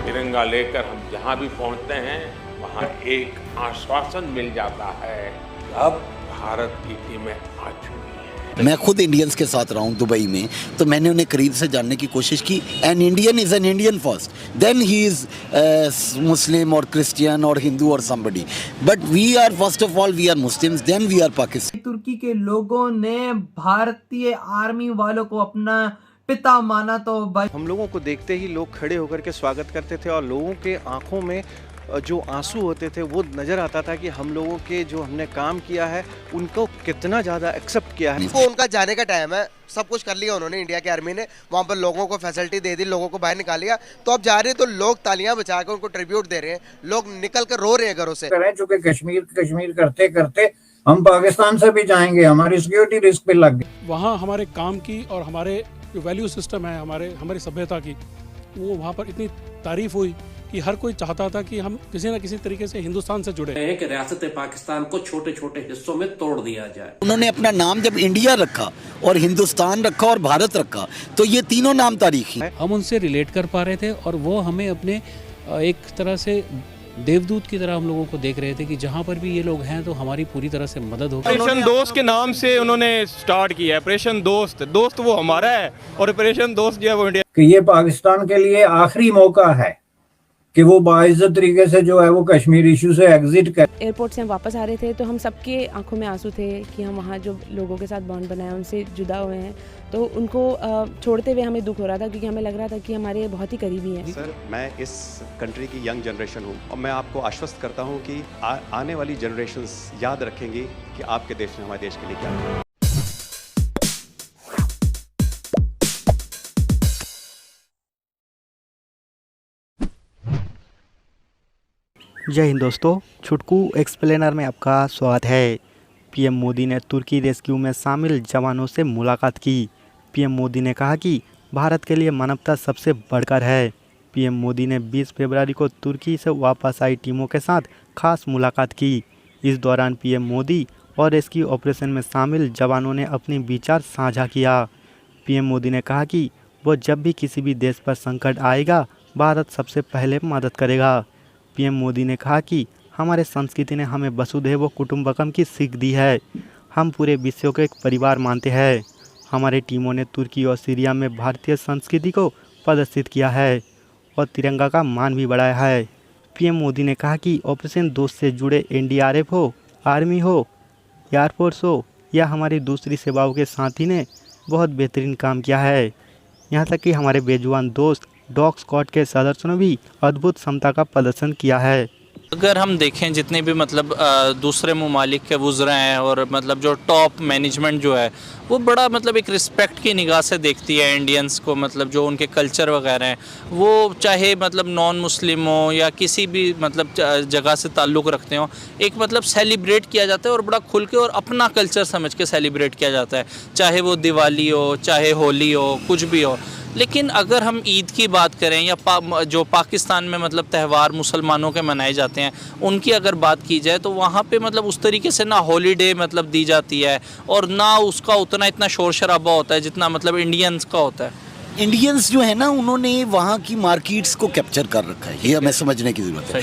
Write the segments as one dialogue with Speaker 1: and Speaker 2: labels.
Speaker 1: तिरंगा लेकर हम जहाँ भी पहुँचते हैं वहाँ एक आश्वासन मिल जाता है कि अब भारत की टीमें आ चुकी हैं।
Speaker 2: मैं खुद इंडियंस के साथ रहा हूँ दुबई में, तो मैंने उन्हें करीब से जानने की कोशिश की। An Indian is an Indian first, then he is Muslim और क्रिश्चियन और हिंदू और somebody, but we are first of all we are Muslims, then we are Pakistan.
Speaker 3: तुर्की के लोगों ने भारतीय आर्मी वालों को अपना पिता माना, तो भाई
Speaker 4: हम लोगों को देखते ही लोग खड़े होकर के स्वागत करते थे और लोगों के आंखों में जो आंसू होते थे वो नज़र आता था कि हम लोगों के जो हमने काम किया है उनको कितना ज़्यादा एक्सेप्ट किया है।
Speaker 5: वो उनका जाने का टाइम है, सब कुछ कर लिया उन्होंने, इंडिया की आर्मी ने वहाँ पर लोगों को फैसिलिटी दे दी, लोगों को बाहर निकाल लिया, तो अब जा रहे हैं तो लोग तालियां बजा कर उनको ट्रिब्यूट दे रहे हैं, लोग निकल कर रो रहे हैं घरों से।
Speaker 6: चूंकि कश्मीर करते करते हम पाकिस्तान से भी जाएंगे, हमारी सिक्योरिटी रिस्क पे लग गई।
Speaker 7: वहाँ हमारे काम की और हमारे जो वैल्यू सिस्टम है हमारी सभ्यता की, वो वहाँ पर इतनी तारीफ हुई कि हर कोई चाहता था कि हम किसी न किसी तरीके से हिंदुस्तान से जुड़े हैं
Speaker 8: कि रियासत पाकिस्तान को छोटे छोटे हिस्सों में तोड़ दिया जाए।
Speaker 2: उन्होंने अपना नाम जब इंडिया रखा और हिंदुस्तान रखा और भारत रखा, तो ये तीनों नाम तारीखी हैं।
Speaker 9: हम उनसे रिलेट कर पा रहे थे और वो हमें अपने एक तरह से देवदूत की तरह हम लोगों को देख रहे थे कि जहाँ पर भी ये लोग हैं तो हमारी पूरी तरह से मदद होगी।
Speaker 10: ऑपरेशन दोस्त के नाम से उन्होंने स्टार्ट किया है। ऑपरेशन दोस्त वो हमारा है और ऑपरेशन दोस्त जो है वो इंडिया।
Speaker 6: कि ये पाकिस्तान के लिए आखिरी मौका है कि वो बाइज्जत तरीके से जो है वो कश्मीर इशू से एग्जिट कर।
Speaker 11: एयरपोर्ट से हम वापस आ रहे थे तो हम सबके आंखों में आंसू थे कि हम वहाँ जो लोगों के साथ बॉन्ड बनाया उनसे जुदा हुए हैं, तो उनको छोड़ते हुए हमें दुख हो रहा था क्योंकि हमें लग रहा था कि हमारे बहुत ही करीबी हैं।
Speaker 12: सर, मैं इस कंट्री की यंग जनरेशन हूँ और मैं आपको आश्वस्त करता हूँ कि आने वाली जनरेशंस याद रखेंगी कि आपके देश ने हमारे देश के लिए क्या किया।
Speaker 13: जय हिंद दोस्तों, छुटकू एक्सप्लेनर में आपका स्वागत है। पीएम मोदी ने तुर्की रेस्क्यू में शामिल जवानों से मुलाकात की। पीएम मोदी ने कहा कि भारत के लिए मानवता सबसे बढ़कर है। पीएम मोदी ने 20 फरवरी को तुर्की से वापस आई टीमों के साथ खास मुलाकात की। इस दौरान पीएम मोदी और रेस्क्यू ऑपरेशन में शामिल जवानों ने अपने विचार साझा किया। पीएम मोदी ने कहा कि वो जब भी किसी भी देश पर संकट आएगा, भारत सबसे पहले मदद करेगा। पीएम मोदी ने कहा कि हमारे संस्कृति ने हमें वसुधैव कुटुंबकम की सीख दी है। हम पूरे विश्व को एक परिवार मानते हैं। हमारे टीमों ने तुर्की और सीरिया में भारतीय संस्कृति को प्रदर्शित किया है और तिरंगा का मान भी बढ़ाया है। पीएम मोदी ने कहा कि ऑपरेशन दोस्त से जुड़े एनडीआरएफ हो, आर्मी हो, एयरफोर्स हो या हमारी दूसरी सेवाओं के साथी ने बहुत बेहतरीन काम किया है। यहाँ तक कि हमारे बेजुबान दोस्त डॉग स्क्वाड के सदस्यों ने भी अद्भुत क्षमता का प्रदर्शन किया है।
Speaker 14: अगर हम देखें जितने भी मतलब दूसरे ममालिक के वुज़रा हैं और मतलब जो टॉप मैनेजमेंट जो है वो बड़ा मतलब एक रिस्पेक्ट की निगाह से देखती है इंडियंस को, मतलब जो उनके कल्चर वगैरह हैं वो चाहे मतलब नॉन मुस्लिम हो या किसी भी मतलब जगह से ताल्लुक़ रखते हो, एक मतलब सेलिब्रेट किया जाता है और बड़ा खुल के और अपना कल्चर समझ के सेलिब्रेट किया जाता है, चाहे वो दिवाली हो, चाहे होली हो, कुछ भी हो। लेकिन अगर हम ईद की बात करें या जो पाकिस्तान में मतलब त्यौहार मुसलमानों के मनाए जाते हैं उनकी अगर बात की जाए तो वहाँ पे मतलब उस तरीके से ना हॉलीडे मतलब दी जाती है और ना उसका उतना इतना शोर शराबा होता है जितना मतलब इंडियंस का होता है।
Speaker 2: इंडियंस जो है ना, उन्होंने वहाँ की मार्केट्स को कैप्चर कर रखा है, ये हमें समझने की ज़रूरत है।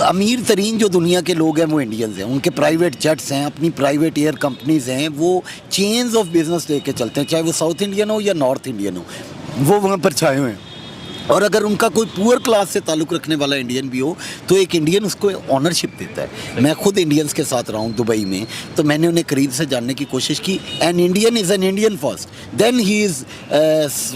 Speaker 2: अमीर तरीन जो दुनिया के लोग हैं वो इंडियंस हैं, उनके प्राइवेट जेट्स हैं, अपनी प्राइवेट एयर कंपनीज हैं, वो चेन्स ऑफ बिजनेस लेके चलते हैं, चाहे वो साउथ इंडियन हो या नॉर्थ इंडियन हो, वो वहाँ पर छाए हुए हैं। और अगर उनका कोई पुअर क्लास से ताल्लुक़ रखने वाला इंडियन भी हो तो एक इंडियन उसको ऑनरशिप देता है। मैं खुद इंडियंस के साथ रहा हूँ दुबई में, तो मैंने उन्हें करीब से जानने की कोशिश की। An Indian is an Indian first, then he is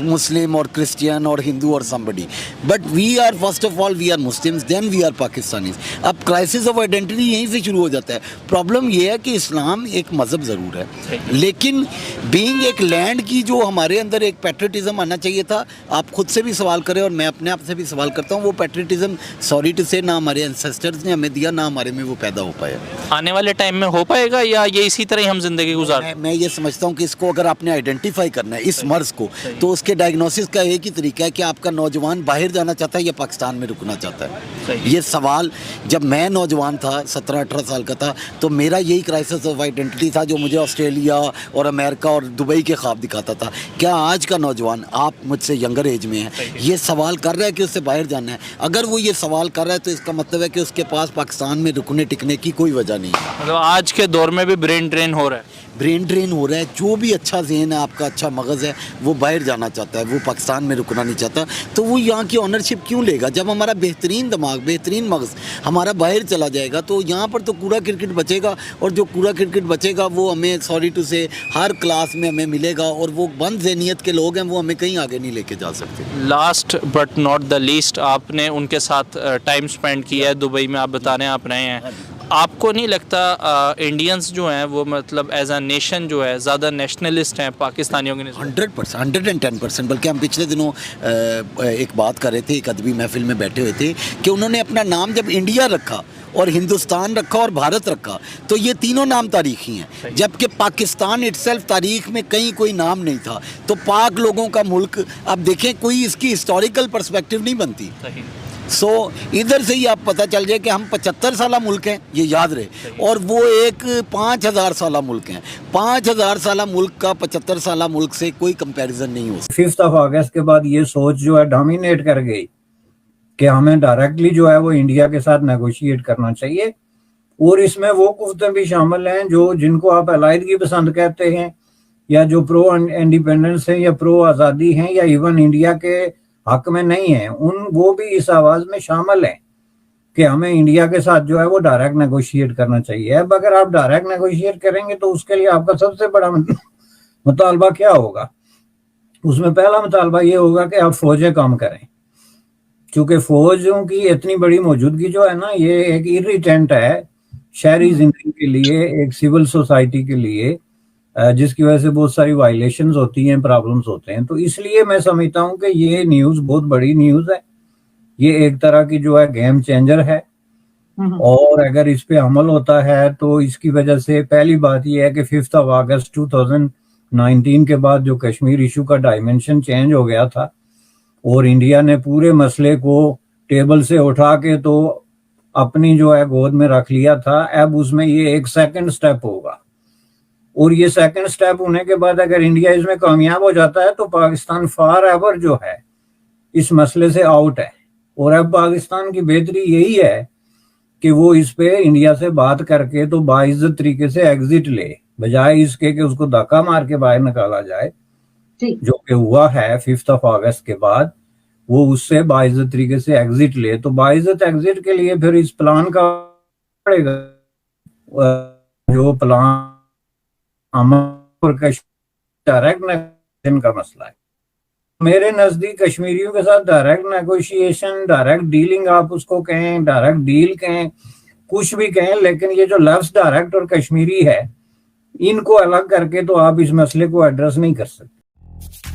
Speaker 2: Muslim और क्रिश्चियन और हिंदू और somebody, but we are first of all we are Muslims, then we are Pakistanis. अब क्राइसिस ऑफ आइडेंटिटी यहीं से शुरू हो जाता है। प्रॉब्लम ये है कि इस्लाम एक मज़हब ज़रूर है, लेकिन बीइंग एक लैंड की जो हमारे अंदर एक पैट्रियटिज़म आना चाहिए था। आप खुद से भी सवाल करें और मैं अपने आप से भी सवाल करता हूँ, वो पैट्रियटिज्म सॉरी टू से ना हमारे एंसेस्टर्स ने हमें दिया, ना हमारे में वो पैदा हो पाया।
Speaker 14: आने वाले टाइम में हो पाएगा या ये इसी तरह ही हम जिंदगी गुजार?
Speaker 2: मैं ये समझता हूँ कि इसको अगर आपने आइडेंटिफाई करना है इस मर्ज को, तो उसके डायग्नोसिस का एक ही तरीका है कि आपका नौजवान बाहर जाना चाहता है या पाकिस्तान में रुकना चाहता है। ये सवाल जब मैं नौजवान था, 17-18 साल का था, तो मेरा यही क्राइसिस ऑफ आइडेंटिटी था जो मुझे ऑस्ट्रेलिया और अमेरिका और दुबई के ख्वाब दिखाता था। क्या आज का नौजवान, आप मुझसे यंगर एज में हैं, ये सवाल कर रहा है कि उससे बाहर जाना है। अगर वो ये सवाल कर रहा है तो इसका मतलब है कि उसके पास पाकिस्तान में रुकने टिकने की कोई वजह नहीं है।
Speaker 14: मतलब आज के दौर में भी ब्रेन ड्रेन हो रहा है।
Speaker 2: ब्रेन ड्रेन हो रहा है। जो भी अच्छा जहन है, आपका अच्छा मगज़ है, वो बाहर जाना चाहता है, वो पाकिस्तान में रुकना नहीं चाहता। तो वो यहाँ की ऑनरशिप क्यों लेगा? जब हमारा बेहतरीन दिमाग, बेहतरीन मगज़ हमारा बाहर चला जाएगा तो यहाँ पर तो कूड़ा क्रिकेट बचेगा, और जो कूड़ा क्रिकेट बचेगा वो हमें, सॉरी टू से, हर क्लास में हमें मिलेगा, और वो बंद ज़हनियत के लोग हैं, वो हमें कहीं आगे नहीं लेके जा सकते।
Speaker 14: Last but not the least, आपने उनके साथ टाइम स्पेंड किया है दुबई में, आप बता रहे हैं आप रहे हैं। आपको नहीं लगता इंडियंस जो हैं वो मतलब एज अ नेशन जो है ज़्यादा नेशनलिस्ट हैं पाकिस्तानियों के?
Speaker 2: 100%, 110%। बल्कि हम पिछले दिनों एक बात कर रहे थे, एक अदबी महफिल में बैठे हुए थे कि उन्होंने अपना नाम जब इंडिया रखा और हिंदुस्तान रखा और भारत रखा तो ये तीनों नाम तारीखी हैं, जबकि पाकिस्तान इटसेल्फ तारीख में कहीं कोई नाम नहीं था। तो पाक लोगों का मुल्क, अब देखें, कोई इसकी हिस्टोरिकल पर्सपेक्टिव नहीं बनती। सो इधर से ही आप पता चल जाए कि हम 75 साला मुल्क हैं, ये याद रहे, और वो एक 5000 साला मुल्क हैं। 5000 साला मुल्क का 75 साला मुल्क से कोई कंपैरिजन नहीं हो सकता।
Speaker 6: 5 अगस्त के बाद ये सोच जो है डोमिनेट कर गई कि हमें डायरेक्टली जो है वो इंडिया के साथ नेगोशिएट करना चाहिए, और इसमें वो कुफ्ते भी शामिल हैं जो, जिनको आप अलाइदगी पसंद कहते हैं, या जो प्रो इंडिपेंडेंस हैं या प्रो आज़ादी हैं, या इवन इंडिया के हक में नहीं है, वो भी इस आवाज में शामिल हैं कि हमें इंडिया के साथ जो है वो डायरेक्ट नेगोशिएट करना चाहिए। अब अगर आप डायरेक्ट नेगोशिएट करेंगे तो उसके लिए आपका सबसे बड़ा मुतालबा क्या होगा? उसमें पहला मुतालबा ये होगा कि आप फौजें कम करें, क्योंकि फौजों की इतनी बड़ी मौजूदगी जो है ना, ये एक इरिटेंट है शहरी जिंदगी के लिए, एक सिविल सोसाइटी के लिए, जिसकी वजह से बहुत सारी वायलेशंस होती हैं, प्रॉब्लम्स होते हैं। तो इसलिए मैं समझता हूं कि ये न्यूज़ बहुत बड़ी न्यूज़ है, ये एक तरह की जो है गेम चेंजर है, और अगर इस पे अमल होता है तो इसकी वजह से पहली बात ये है कि 5 अगस्त 2019 के बाद जो कश्मीर इशू का डायमेंशन चेंज हो गया था, और इंडिया ने पूरे मसले को टेबल से उठा के तो अपनी जो है गोद में रख लिया था। अब उसमें ये एक सेकंड स्टेप होगा, और ये सेकंड स्टेप होने के बाद अगर इंडिया इसमें कामयाब हो जाता है तो पाकिस्तान फॉर एवर जो है इस मसले से आउट है। और अब पाकिस्तान की बेहतरी यही है कि वो इस पे इंडिया से बात करके तो बाइज्जत तरीके से एग्जिट ले, बजाय इसके कि उसको धक्का मार के बाहर निकाला जाए, जो कि हुआ है 5 अगस्त के बाद। वो उससे बाइज्जत तरीके से एग्जिट ले, तो बाइज्जत एग्जिट के लिए फिर इस प्लान का पड़ेगा, जो प्लान डायरेक्ट नेगोशिएशन का मसला है। मेरे नजदीक कश्मीरियों के साथ डायरेक्ट नेगोशिएशन, डायरेक्ट डीलिंग आप उसको कहें, डायरेक्ट डील कहें, कुछ भी कहें, लेकिन ये जो लफ्ज डायरेक्ट और कश्मीरी है, इनको अलग करके तो आप इस मसले को एड्रेस नहीं कर सकते।